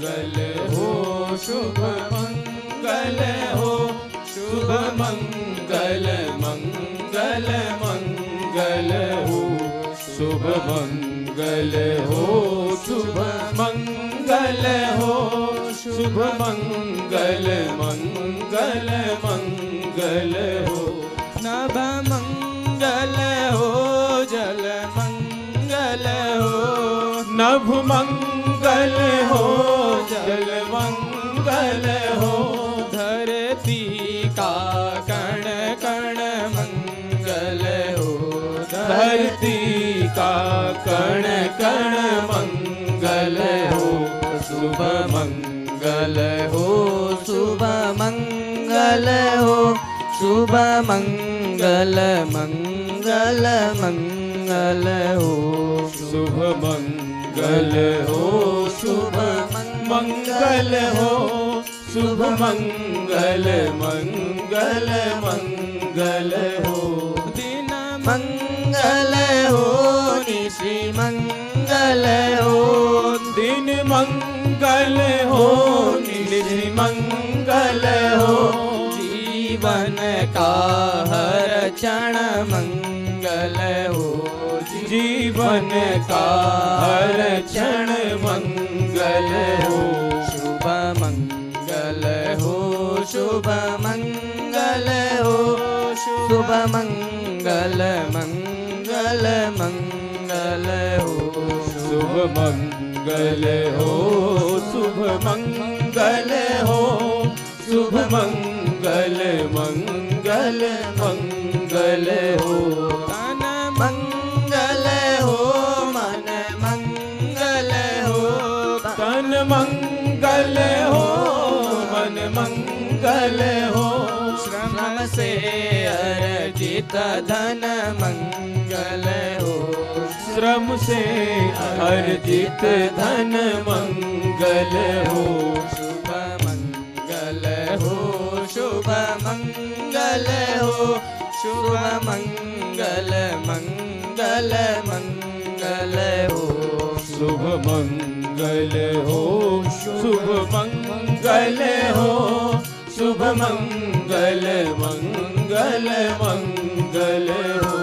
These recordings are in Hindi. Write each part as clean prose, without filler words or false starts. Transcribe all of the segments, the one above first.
मंगल हो, शुभ मंगल हो, शुभ मंगल मंगल मंगल हो, शुभ मंगल हो, शुभ मंगल हो, शुभ मंगल मंगल मंगल हो, नभ मंगल हो, जल मंगल हो, नभ मंगल हो, जल मंगल हो, धरती का कण कण मंगल हो, धरती का कण कण मंगल हो, शुभ मंगल हो, शुभ मंगल हो, शुभ मंगल मंगल मंगल हो, शुभ मंगल हो, शुभ मंगल हो, शुभ मंगल मंगल मंगल हो, दिन मंगल हो, निशि मंगल हो, दिन मंगल हो, निशि मंगल हो, जीवन का हर क्षण मंगल हो, जीवन का हर क्षण मंगल हो, शुभ मंगल हो, शुभ मंगल हो, शुभ मंगल मंगल मंगल हो, शुभ मंगल हो, शुभ मंगल हो, शुभ मंगल मंगल मंगल हो, तन मंगल हो, मन मंगल हो, तन मंगल हो, मन मंगल हो, श्रम से अर्जित धन मंगल हो, श्रम से अर्जित धन मंगल हो, शुभ मंगल हो, शुभ मंगल हो, शुभ मंगल मंगल मंगल हो, शुभ मंगल हो, शुभ मंगल हो, शुभ मंगल मंगल मंगल हो,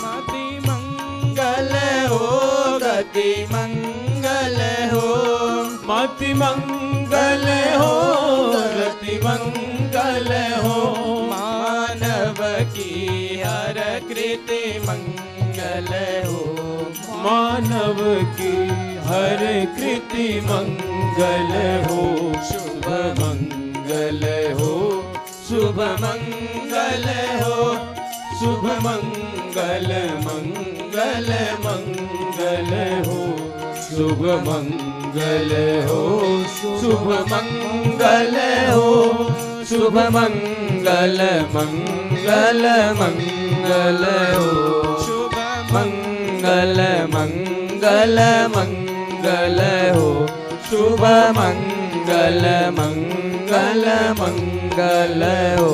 मति मंगल हो, गति मंगल हो, मति मंगल हो, गति मंगल हो, मानव की हर कृति मंगल हो, मानव की हर कृति मंगल हो, शुभ मंगल हो, शुभ मंगल हो, शुभ मंगल मंगल मंगल हो, शुभ मंगल हो, शुभ मंगल हो, शुभ मंगल मंगल मंगल हो, शुभ मंगल मंगल मंगल हो, शुभ मंगल मंगल मंगल हो।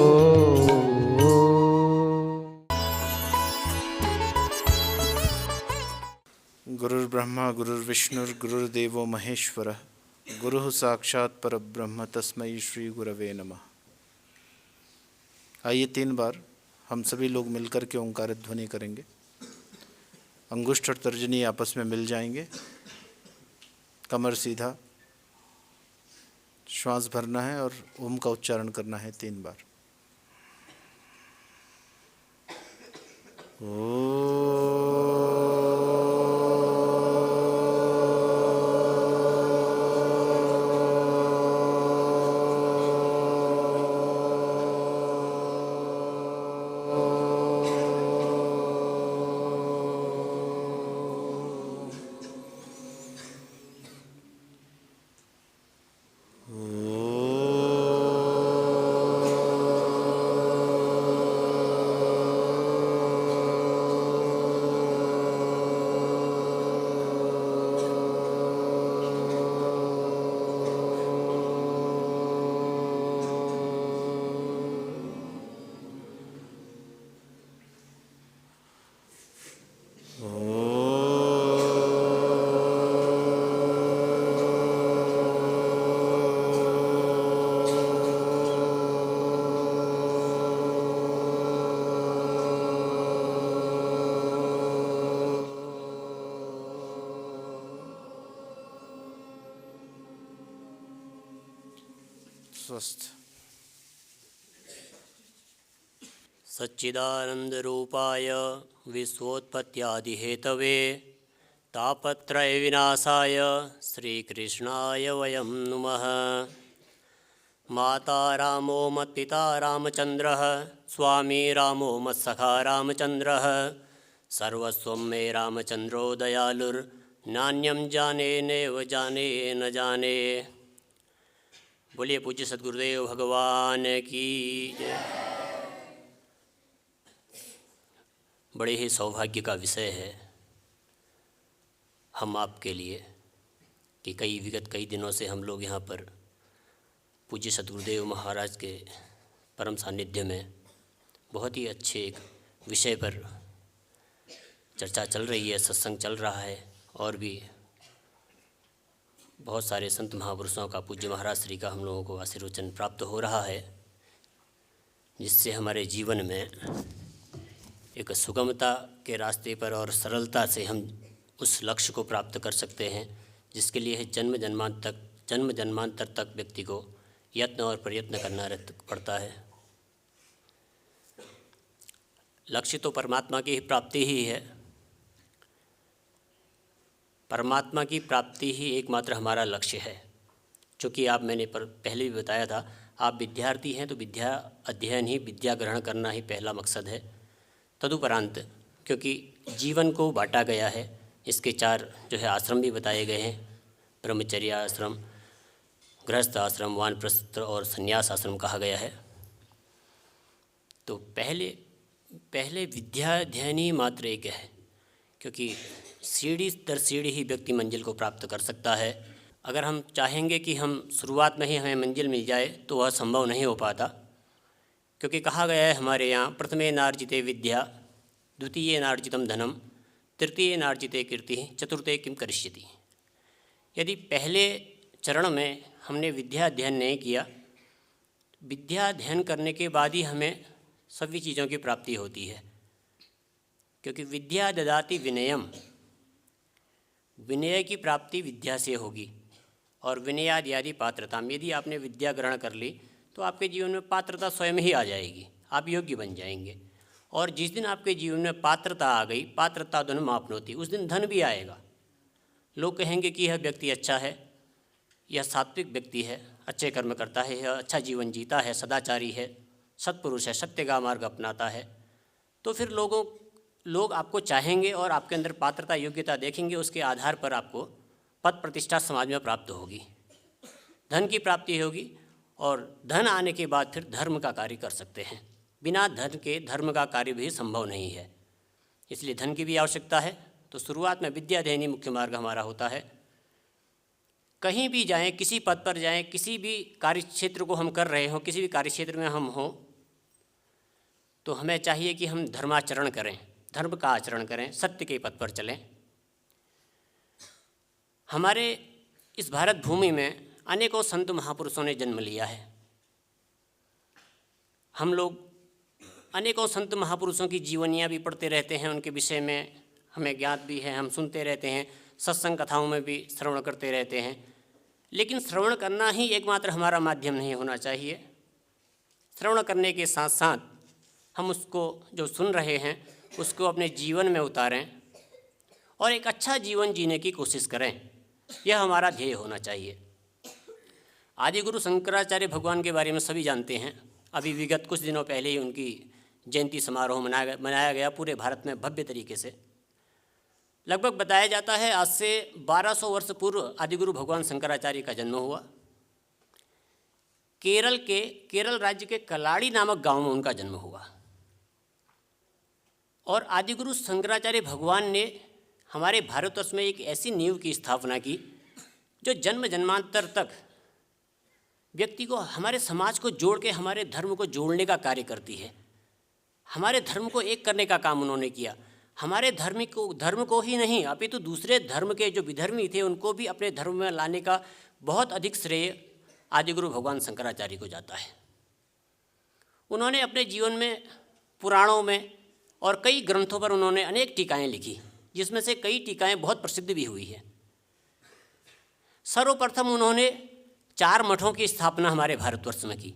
गुरुर्ब्रह्मा गुरुर्विष्णुर् गुरुर्देवो महेश्वरः, गुरुः साक्षात् परब्रह्म तस्मै श्री गुरवे नमः। आइए 3 बार हम सभी लोग मिलकर के ओंकार ध्वनि करेंगे। अंगुष्ठ और तर्जनी आपस में मिल जाएंगे, कमर सीधा, श्वास भरना है और ओम का उच्चारण करना है 3 बार। स्वस्थ। सच्चिदानंदरूपाय विश्वोत्पत्त्यादिहेतवे तापत्रय विनाशाय श्रीकृष्णाय वयं नुमः। माता रामो मत्पिता रामचंद्रः, स्वामी रामो मत्सखा रामचंद्रः, सर्वस्वं मे रामचंद्रो दयालुर्नान्यं जाने नैव जाने न जाने। बोलिए पूज्य सद्गुरुदेव भगवान की जय। बड़े ही सौभाग्य का विषय है हम आपके लिए कि विगत कई दिनों से हम लोग यहाँ पर पूज्य सद्गुरुदेव महाराज के परम सानिध्य में बहुत ही अच्छे एक विषय पर चर्चा चल रही है, सत्संग चल रहा है और भी बहुत सारे संत महापुरुषों का, पूज्य महाराज श्री का हम लोगों को आशीर्वचन प्राप्त हो रहा है, जिससे हमारे जीवन में एक सुगमता के रास्ते पर और सरलता से हम उस लक्ष्य को प्राप्त कर सकते हैं जिसके लिए जन्म जन्मांतर तक व्यक्ति को यत्न और प्रयत्न करना पड़ता है। लक्ष्य तो परमात्मा की प्राप्ति ही है। परमात्मा की प्राप्ति ही एकमात्र हमारा लक्ष्य है। चूँकि मैंने पहले भी बताया था, आप विद्यार्थी हैं तो विद्या अध्ययन ही, विद्या ग्रहण करना ही पहला मकसद है। तदुपरांत क्योंकि जीवन को बांटा गया है, इसके 4 जो है आश्रम भी बताए गए हैं, ब्रह्मचर्य आश्रम, गृहस्थ आश्रम, वानप्रस्थ और संन्यास आश्रम कहा गया है। तो पहले विद्या अध्ययन ही मात्र एक है, क्योंकि सीढ़ी दर सीढ़ी ही व्यक्ति मंजिल को प्राप्त कर सकता है। अगर हम चाहेंगे कि हम शुरुआत में ही हमें मंजिल मिल जाए तो वह संभव नहीं हो पाता, क्योंकि कहा गया है हमारे यहाँ, प्रथमे नार्जिते विद्या, द्वितीय नार्जितम धनम, तृतीय नार्जिते कीर्ति, चतुर्थे किम करिष्यति। यदि पहले चरण में हमने विद्या अध्ययन नहीं किया, विद्या अध्ययन करने के बाद ही हमें सभी चीज़ों की प्राप्ति होती है, क्योंकि विद्या ददाति विनयम, विनय की प्राप्ति विद्या से होगी। और विनयादि पात्रता, यदि आपने विद्या ग्रहण कर ली तो आपके जीवन में पात्रता स्वयं ही आ जाएगी, आप योग्य बन जाएंगे। और जिस दिन आपके जीवन में पात्रता आ गई, पात्रता धनम आपनोति, उस दिन धन भी आएगा। लोग कहेंगे कि यह व्यक्ति अच्छा है, यह सात्विक व्यक्ति है, अच्छे कर्म करता है, यह अच्छा जीवन जीता है, सदाचारी है, सत्पुरुष है, सत्य का मार्ग अपनाता है। तो फिर लोग आपको चाहेंगे और आपके अंदर पात्रता योग्यता देखेंगे, उसके आधार पर आपको पद प्रतिष्ठा समाज में प्राप्त होगी, धन की प्राप्ति होगी। और धन आने के बाद फिर धर्म का कार्य कर सकते हैं। बिना धन के धर्म का कार्य भी संभव नहीं है, इसलिए धन की भी आवश्यकता है। तो शुरुआत में विद्या अध्ययन ही मुख्य मार्ग हमारा होता है। कहीं भी जाएं, किसी पद पर जाएं, किसी भी कार्य क्षेत्र को हम कर रहे हों, किसी भी कार्य क्षेत्र में हम हों, तो हमें चाहिए कि हम धर्माचरण करें, धर्म का आचरण करें, सत्य के पथ पर चलें। हमारे इस भारत भूमि में अनेकों संत महापुरुषों ने जन्म लिया है। हम लोग अनेकों संत महापुरुषों की जीवनियाँ भी पढ़ते रहते हैं, उनके विषय में हमें ज्ञात भी है, हम सुनते रहते हैं, सत्संग कथाओं में भी श्रवण करते रहते हैं। लेकिन श्रवण करना ही एकमात्र हमारा माध्यम नहीं होना चाहिए। श्रवण करने के साथ साथ हम उसको जो सुन रहे हैं उसको अपने जीवन में उतारें और एक अच्छा जीवन जीने की कोशिश करें, यह हमारा ध्येय होना चाहिए। आदि गुरु शंकराचार्य भगवान के बारे में सभी जानते हैं। अभी विगत कुछ दिनों पहले ही उनकी जयंती समारोह मनाया गया पूरे भारत में भव्य तरीके से। लगभग बताया जाता है आज से 1200 वर्ष पूर्व आदिगुरु भगवान शंकराचार्य का जन्म हुआ। केरल राज्य के कलाड़ी नामक गांव में उनका जन्म हुआ। और आदिगुरु शंकराचार्य भगवान ने हमारे भारतवर्ष में एक ऐसी नींव की स्थापना की जो जन्म जन्मांतर तक व्यक्ति को, हमारे समाज को जोड़ के, हमारे धर्म को जोड़ने का कार्य करती है। हमारे धर्म को एक करने का काम उन्होंने किया। हमारे धर्म को ही नहीं, अपितु दूसरे धर्म के जो विधर्मी थे उनको भी अपने धर्म में लाने का बहुत अधिक श्रेय आदिगुरु भगवान शंकराचार्य को जाता है। उन्होंने अपने जीवन में पुराणों में और कई ग्रंथों पर उन्होंने अनेक टीकाएँ लिखी, जिसमें से कई टीकाएँ बहुत प्रसिद्ध भी हुई हैं। सर्वप्रथम उन्होंने 4 मठों की स्थापना हमारे भारतवर्ष में की।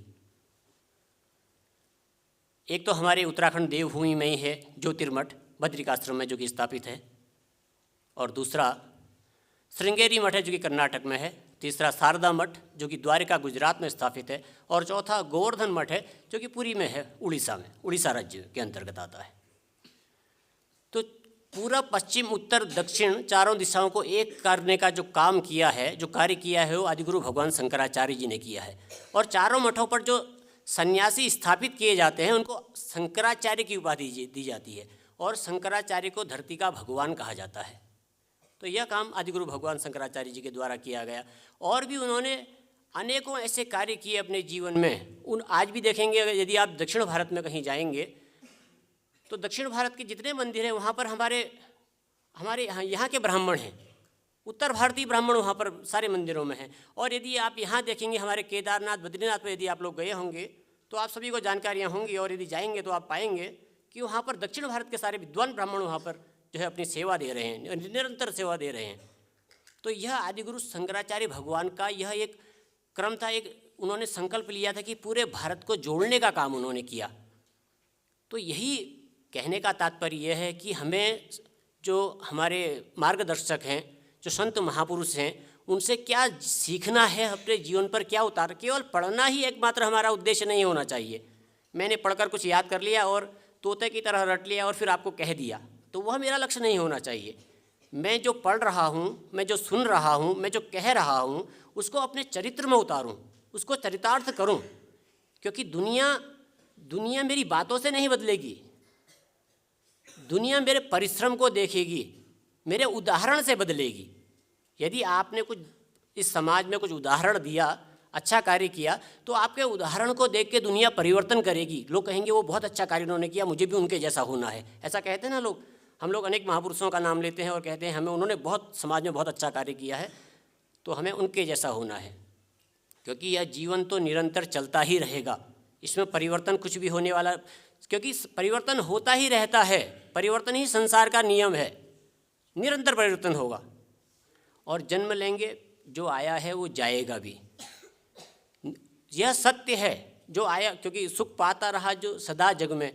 एक तो हमारे उत्तराखंड देवभूमि में ही है ज्योतिर्मठ बद्रिकाश्रम में, जो कि स्थापित है, और दूसरा श्रृंगेरी मठ है जो कि कर्नाटक में है, तीसरा शारदा मठ जो कि द्वारिका गुजरात में स्थापित है, और चौथा गोवर्धन मठ है जो कि पुरी में है, उड़ीसा में, उड़ीसा राज्य के अंतर्गत आता है। तो पूरब पश्चिम उत्तर दक्षिण चारों दिशाओं को एक करने का जो काम किया है, जो कार्य किया है, वो आदिगुरु भगवान शंकराचार्य जी ने किया है। और चारों मठों पर जो सन्यासी स्थापित किए जाते हैं उनको शंकराचार्य की उपाधि दी जाती है, और शंकराचार्य को धरती का भगवान कहा जाता है। तो यह काम आदिगुरु भगवान शंकराचार्य जी के द्वारा किया गया। और भी उन्होंने अनेकों ऐसे कार्य किए अपने जीवन में। आज भी देखेंगे, अगर यदि आप दक्षिण भारत में कहीं जाएंगे तो दक्षिण भारत के जितने मंदिर हैं वहाँ पर हमारे यहाँ के ब्राह्मण हैं, उत्तर भारतीय ब्राह्मण वहाँ पर सारे मंदिरों में हैं। और यदि आप यहाँ देखेंगे हमारे केदारनाथ बद्रीनाथ में यदि आप लोग गए होंगे तो आप सभी को जानकारियाँ होंगी, और यदि जाएंगे तो आप पाएंगे कि वहाँ पर दक्षिण भारत के सारे विद्वान ब्राह्मण वहाँ पर जो है अपनी सेवा दे रहे हैं, निरंतर सेवा दे रहे हैं। तो यह आदिगुरु शंकराचार्य भगवान का यह एक क्रम था, एक उन्होंने संकल्प लिया था कि पूरे भारत को जोड़ने का काम उन्होंने किया। तो यही कहने का तात्पर्य यह है कि हमें जो हमारे मार्गदर्शक हैं, जो संत महापुरुष हैं, उनसे क्या सीखना है, अपने जीवन पर क्या उतार। केवल पढ़ना ही एकमात्र हमारा उद्देश्य नहीं होना चाहिए। मैंने पढ़कर कुछ याद कर लिया और तोते की तरह रट लिया और फिर आपको कह दिया, तो वह मेरा लक्ष्य नहीं होना चाहिए। मैं जो पढ़ रहा हूँ, मैं जो सुन रहा हूँ, मैं जो कह रहा हूँ, उसको अपने चरित्र में उतारूँ, उसको चरितार्थ करूँ। क्योंकि दुनिया मेरी बातों से नहीं बदलेगी, दुनिया मेरे परिश्रम को देखेगी, मेरे उदाहरण से बदलेगी। यदि आपने कुछ इस समाज में कुछ उदाहरण दिया, अच्छा कार्य किया, तो आपके उदाहरण को देख के दुनिया परिवर्तन करेगी। लोग कहेंगे वो बहुत अच्छा कार्य उन्होंने किया, मुझे भी उनके जैसा होना है। ऐसा कहते हैं ना लोग। हम लोग अनेक महापुरुषों का नाम लेते हैं और कहते हैं हमें उन्होंने बहुत समाज में बहुत अच्छा कार्य किया है, तो हमें उनके जैसा होना है। क्योंकि यह जीवन तो निरंतर चलता ही रहेगा, इसमें परिवर्तन कुछ भी होने वाला, क्योंकि परिवर्तन होता ही रहता है। परिवर्तन ही संसार का नियम है, निरंतर परिवर्तन होगा। और जन्म लेंगे, जो आया है वो जाएगा भी, यह सत्य है। जो आया, क्योंकि सुख पाता रहा जो सदा जग में,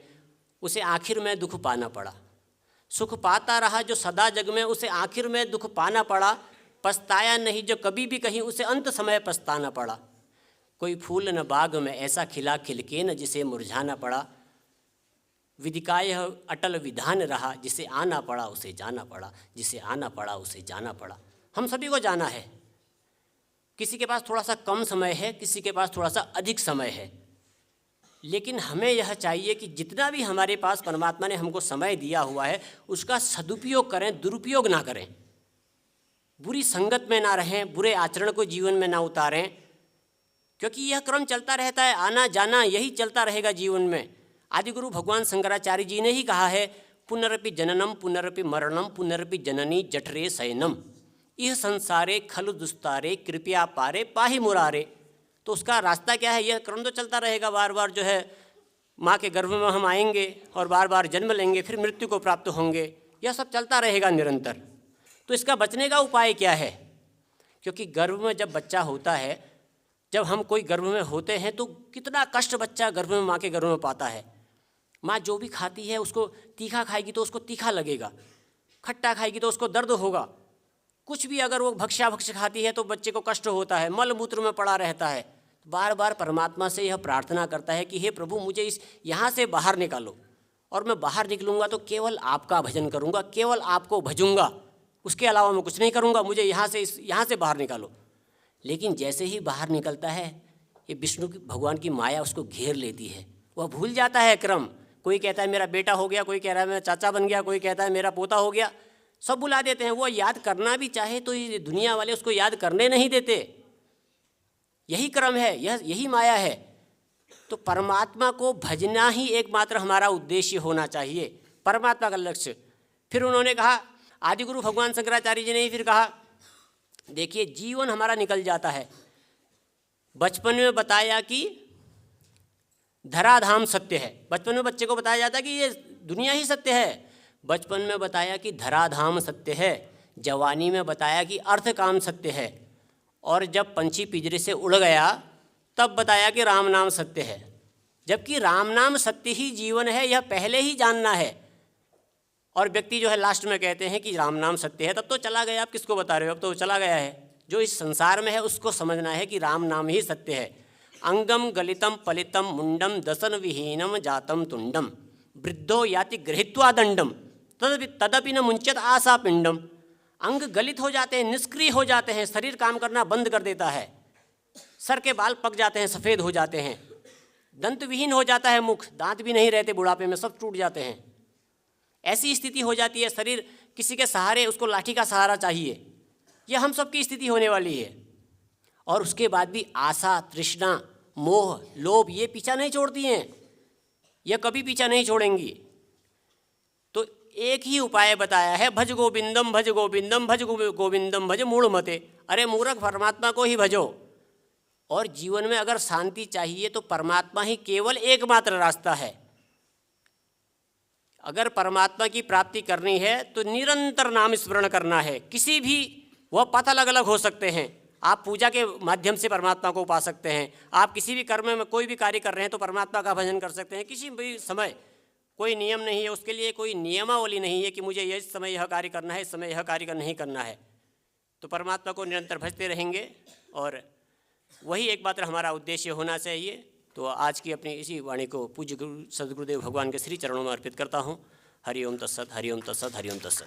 उसे आखिर में दुख पाना पड़ा। सुख पाता रहा जो सदा जग में, उसे आखिर में दुख पाना पड़ा। पछताया नहीं जो कभी भी कहीं, उसे अंत समय पछताना पड़ा। कोई फूल न बाग में ऐसा खिला खिलके न जिसे मुरझाना पड़ा। विधि का यह अटल विधान रहा, जिसे आना पड़ा उसे जाना पड़ा, जिसे आना पड़ा उसे जाना पड़ा। हम सभी को जाना है। किसी के पास थोड़ा सा कम समय है, किसी के पास थोड़ा सा अधिक समय है, लेकिन हमें यह चाहिए कि जितना भी हमारे पास परमात्मा ने हमको समय दिया हुआ है उसका सदुपयोग करें, दुरुपयोग ना करें। बुरी संगत में ना रहें, बुरे आचरण को जीवन में ना उतारें, क्योंकि यह क्रम चलता रहता है, आना जाना यही चलता रहेगा जीवन में। आदिगुरु भगवान शंकराचार्य जी ने ही कहा है, पुनरपि जननम पुनरपि मरणम पुनरपि जननी जठरे शयनम, यह संसारे खलु दुस्तारे कृपया पारे पाहि मुरारे। तो उसका रास्ता क्या है? यह क्रम तो चलता रहेगा। बार बार जो है माँ के गर्भ में हम आएंगे और बार बार जन्म लेंगे, फिर मृत्यु को प्राप्त होंगे, यह सब चलता रहेगा निरंतर। तो इसका बचने का उपाय क्या है? क्योंकि गर्भ में जब बच्चा होता है, जब हम कोई गर्भ में होते हैं तो कितना कष्ट बच्चा गर्भ में, माँ के गर्भ में पाता है। माँ जो भी खाती है उसको तीखा खाएगी तो उसको तीखा लगेगा, खट्टा खाएगी तो उसको दर्द होगा। कुछ भी अगर वो भक्ष्य खाती है तो बच्चे को कष्ट होता है, मल मूत्र में पड़ा रहता है। बार बार परमात्मा से यह प्रार्थना करता है कि हे प्रभु, मुझे इस यहाँ से बाहर निकालो, और मैं बाहर निकलूँगा तो केवल आपका भजन करूँगा, केवल आपको भजूँगा, उसके अलावा मैं कुछ नहीं करूँगा, मुझे यहाँ से बाहर निकालो। लेकिन जैसे ही बाहर निकलता है, ये विष्णु की, भगवान की माया उसको घेर लेती है। वह भूल जाता है क्रम। कोई कहता है मेरा बेटा हो गया, कोई कह रहा है मैं चाचा बन गया, कोई कहता है मेरा पोता हो गया, सब बुला देते हैं। वो याद करना भी चाहे तो ये दुनिया वाले उसको याद करने नहीं देते। यही क्रम है, यही माया है। तो परमात्मा को भजना ही एकमात्र हमारा उद्देश्य होना चाहिए, परमात्मा का लक्ष्य। फिर उन्होंने कहा, आदिगुरु भगवान शंकराचार्य जी ने फिर कहा, देखिए जीवन हमारा निकल जाता है। बचपन में बताया कि धराधाम सत्य है। बचपन में बच्चे को बताया जाता है कि ये दुनिया ही सत्य है। बचपन में बताया कि धराधाम सत्य है। जवानी में बताया कि अर्थ काम सत्य है। और जब पंछी पिंजरे से उड़ गया तब बताया कि राम नाम सत्य है, जबकि राम नाम सत्य ही जीवन है, यह पहले ही जानना है। और व्यक्ति जो है लास्ट में कहते हैं कि राम नाम सत्य है, तब तो चला गया, आप किसको बता रहे हो, अब तो चला गया है। जो इस संसार में है उसको समझना है कि राम नाम ही सत्य है। अंगम गलितम पलितम मुंडम दसन विहीनम जातम तुंडम वृद्धो याति गृहीत्वा दंडम तदपि न मुंचत आशा पिंडम। अंग गलित हो जाते हैं, निष्क्रिय हो जाते हैं, शरीर काम करना बंद कर देता है, सर के बाल पक जाते हैं, सफ़ेद हो जाते हैं, दंत विहीन हो जाता है मुख, दांत भी नहीं रहते, बुढ़ापे में सब टूट जाते हैं। ऐसी स्थिति हो जाती है, शरीर किसी के सहारे, उसको लाठी का सहारा चाहिए। यह हम सब की स्थिति होने वाली है। और उसके बाद भी आशा, तृष्णा, मोह, लोभ ये पीछा नहीं छोड़ती हैं, यह कभी पीछा नहीं छोड़ेंगी। तो एक ही उपाय बताया है, भज गोविंदम भज गोविंदम भज गोविंदम भज मूढ़ मते। अरे मूर्ख, परमात्मा को ही भजो। और जीवन में अगर शांति चाहिए तो परमात्मा ही केवल एकमात्र रास्ता है। अगर परमात्मा की प्राप्ति करनी है तो निरंतर नाम स्मरण करना है। किसी भी, वह पथ अलग अलग हो सकते हैं। आप पूजा के माध्यम से परमात्मा को पा सकते हैं, आप किसी भी कर्म में कोई भी कार्य कर रहे हैं तो परमात्मा का भजन कर सकते हैं। किसी भी समय कोई नियम नहीं है, उसके लिए कोई नियमावली नहीं है कि मुझे इस समय यह कार्य करना है, इस समय यह कार्य नहीं करना है। तो परमात्मा को निरंतर भजते रहेंगे और वही एकमात्र हमारा उद्देश्य होना चाहिए। तो आज की अपनी इसी वाणी को पूज्य गुरु सद्गुरुदेव भगवान के श्री चरणों में अर्पित करता हूँ। हरिओम तत्सत, हरिओम तत्सत, हरिओम तत्सत।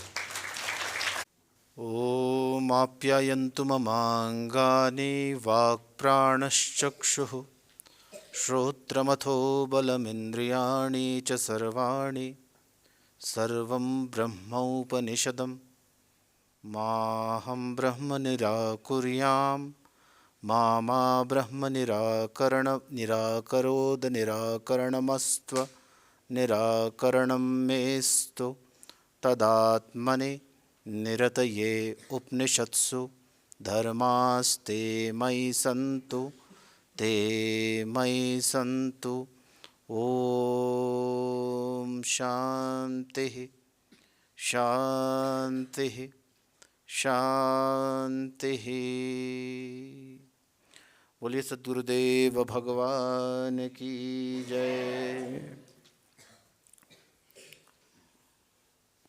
ओम आप्यायन्तु ममाङ्गानि वाक्प्राणश्चक्षुः श्रोत्रमथो बलमिन्द्रियाणि च सर्वाणि सर्वं ब्रह्मोपनिषदं माहं ब्रह्म निराकुर्याम् मा ब्रह्म निराकरोद निराकरणमस्त्व निराकरणं मेस्तु तदात्मने निरतये उपनिषत्सु धर्मास्ते मयि सन्तु ते मयि सन्तु। ओम शांति शांति शांति। बोलिए सद्गुरुदेव भगवान की जय।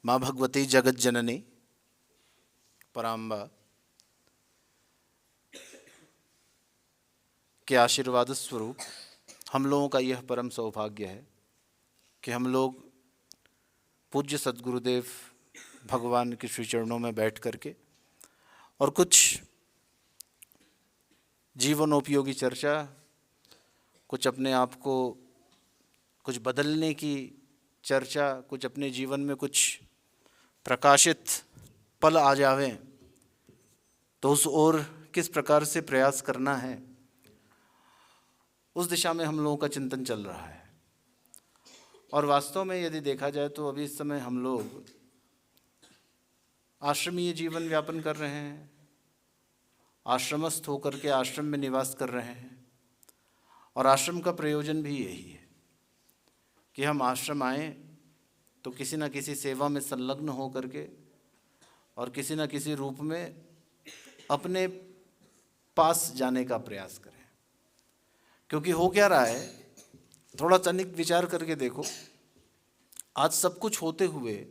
माँ भगवती जगत जननी पराम्बा के आशीर्वाद स्वरूप हम लोगों का यह परम सौभाग्य है कि हम लोग पूज्य सद्गुरुदेव भगवान के श्री चरणों में बैठ करके और कुछ जीवनोपयोगी चर्चा, कुछ अपने आप को कुछ बदलने की चर्चा, कुछ अपने जीवन में कुछ प्रकाशित पल आ जावें तो उस ओर किस प्रकार से प्रयास करना है, उस दिशा में हम लोगों का चिंतन चल रहा है। और वास्तव में यदि देखा जाए तो अभी इस समय हम लोग आश्रमीय जीवन व्यापन कर रहे हैं, आश्रमस्थ होकर के आश्रम में निवास कर रहे हैं। और आश्रम का प्रयोजन भी यही है कि हम आश्रम आएँ तो किसी न किसी सेवा में संलग्न हो करके और किसी न किसी रूप में अपने पास जाने का प्रयास करें। क्योंकि हो क्या रहा है, थोड़ा तनिक विचार करके देखो, आज सब कुछ होते हुए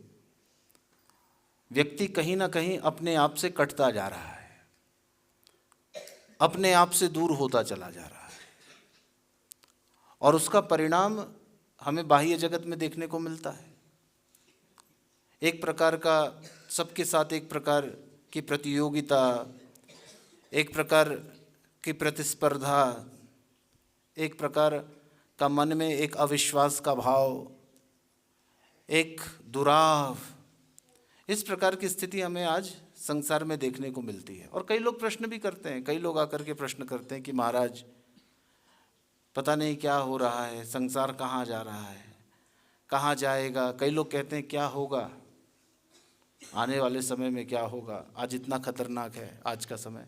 व्यक्ति कहीं ना कहीं अपने आप से कटता जा रहा है, अपने आप से दूर होता चला जा रहा है। और उसका परिणाम हमें बाह्य जगत में देखने को मिलता है। एक प्रकार का सबके साथ एक प्रकार की प्रतियोगिता, एक प्रकार की प्रतिस्पर्धा, एक प्रकार का मन में एक अविश्वास का भाव, एक दुराव, इस प्रकार की स्थिति हमें आज संसार में देखने को मिलती है। और कई लोग प्रश्न भी करते हैं, कई लोग आकर के प्रश्न करते हैं कि महाराज पता नहीं क्या हो रहा है, संसार कहाँ जा रहा है, कहाँ जाएगा। कई लोग कहते हैं क्या होगा, आने वाले समय में क्या होगा, आज इतना खतरनाक है आज का समय।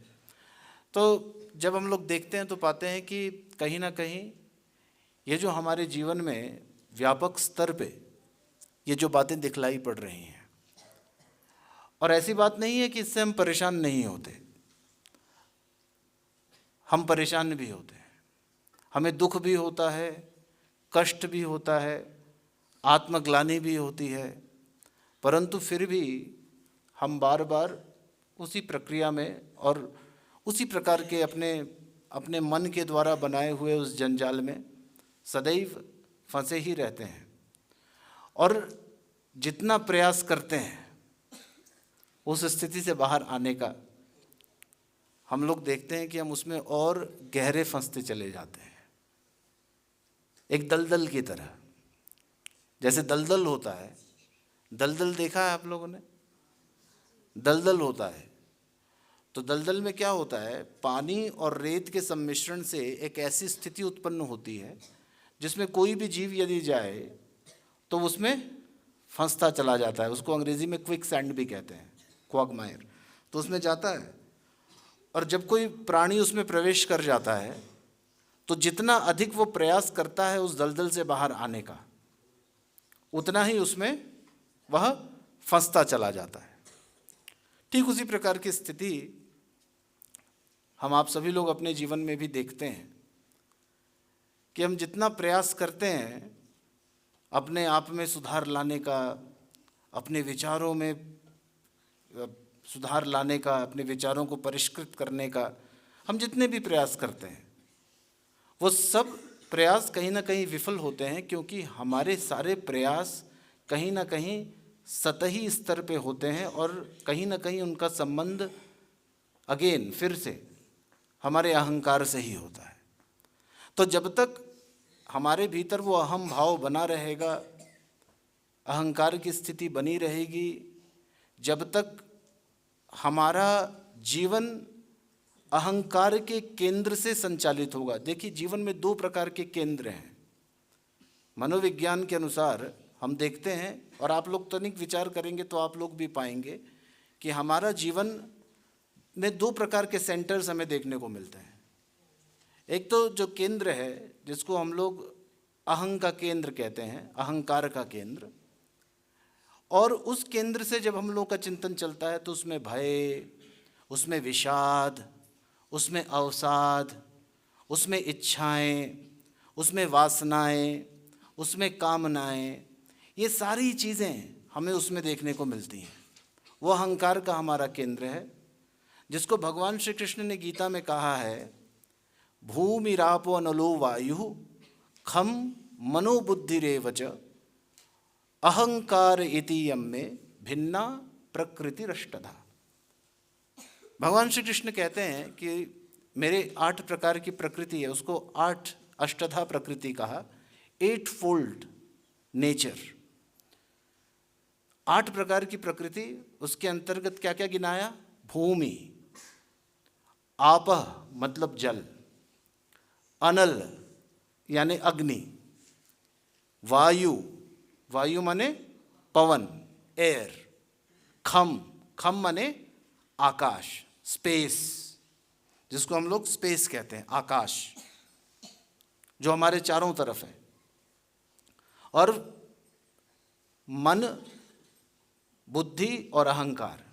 तो जब हम लोग देखते हैं तो पाते हैं कि कहीं ना कहीं ये जो हमारे जीवन में व्यापक स्तर पे ये जो बातें दिखलाई पड़ रही हैं, और ऐसी बात नहीं है कि इससे हम परेशान नहीं होते। हम परेशान भी होते हैं, हमें दुख भी होता है, कष्ट भी होता है, आत्मग्लानि भी होती है, परंतु फिर भी हम बार बार उसी प्रक्रिया में और उसी प्रकार के अपने मन के द्वारा बनाए हुए उस जंजाल में सदैव फंसे ही रहते हैं। और जितना प्रयास करते हैं उस स्थिति से बाहर आने का, हम लोग देखते हैं कि हम उसमें और गहरे फंसते चले जाते हैं, एक दलदल की तरह। जैसे दलदल होता है, दलदल देखा है आप लोगों ने? दलदल होता है तो दलदल में क्या होता है, पानी और रेत के सम्मिश्रण से एक ऐसी स्थिति उत्पन्न होती है जिसमें कोई भी जीव यदि जाए तो उसमें फंसता चला जाता है। उसको अंग्रेजी में क्विक सैंड भी कहते हैं, क्वागमायर। तो उसमें जाता है, और जब कोई प्राणी उसमें प्रवेश कर जाता है तो जितना अधिक वो प्रयास करता है उस दलदल से बाहर आने का, उतना ही उसमें वह फंसता चला जाता है। ठीक उसी प्रकार की स्थिति हम आप सभी लोग अपने जीवन में भी देखते हैं कि हम जितना प्रयास करते हैं अपने आप में सुधार लाने का, अपने विचारों में सुधार लाने का, अपने विचारों को परिष्कृत करने का, हम जितने भी प्रयास करते हैं वो सब प्रयास कहीं ना कहीं विफल होते हैं, क्योंकि हमारे सारे प्रयास कहीं ना कहीं सतही स्तर पे होते हैं और कहीं ना कहीं उनका संबंध अगेन फिर से हमारे अहंकार से ही होता है। तो जब तक हमारे भीतर वो अहम भाव बना रहेगा, अहंकार की स्थिति बनी रहेगी, जब तक हमारा जीवन अहंकार के केंद्र से संचालित होगा। देखिए, जीवन में दो प्रकार के केंद्र हैं। मनोविज्ञान के अनुसार हम देखते हैं, और आप लोग तनिक विचार करेंगे तो आप लोग भी पाएंगे कि हमारा जीवन में दो प्रकार के सेंटर्स हमें देखने को मिलते हैं। एक तो जो केंद्र है जिसको हम लोग अहं का केंद्र कहते हैं, अहंकार का केंद्र, और उस केंद्र से जब हम लोग का चिंतन चलता है तो उसमें भय, उसमें विषाद, उसमें अवसाद, उसमें इच्छाएं, उसमें वासनाएं, उसमें कामनाएं, ये सारी चीज़ें हमें उसमें देखने को मिलती हैं। वो अहंकार का हमारा केंद्र है, जिसको भगवान श्री कृष्ण ने गीता में कहा है, भूमिरापो नलो वायु खम मनोबुद्धिरेव च अहंकार इति यम्मे भिन्ना प्रकृतिरष्टधा। भगवान श्री कृष्ण कहते हैं कि मेरे 8 प्रकार की प्रकृति है, उसको 8 अष्टधा प्रकृति कहा, 8 फोल्ड नेचर। 8 प्रकार की प्रकृति, उसके अंतर्गत क्या क्या गिनाया? भूमि, आपः मतलब जल, अनल यानी अग्नि, वायु, वायु माने पवन, एयर, खम, खम माने आकाश, स्पेस, जिसको हम लोग स्पेस कहते हैं, आकाश जो हमारे चारों तरफ है, और मन, बुद्धि और अहंकार।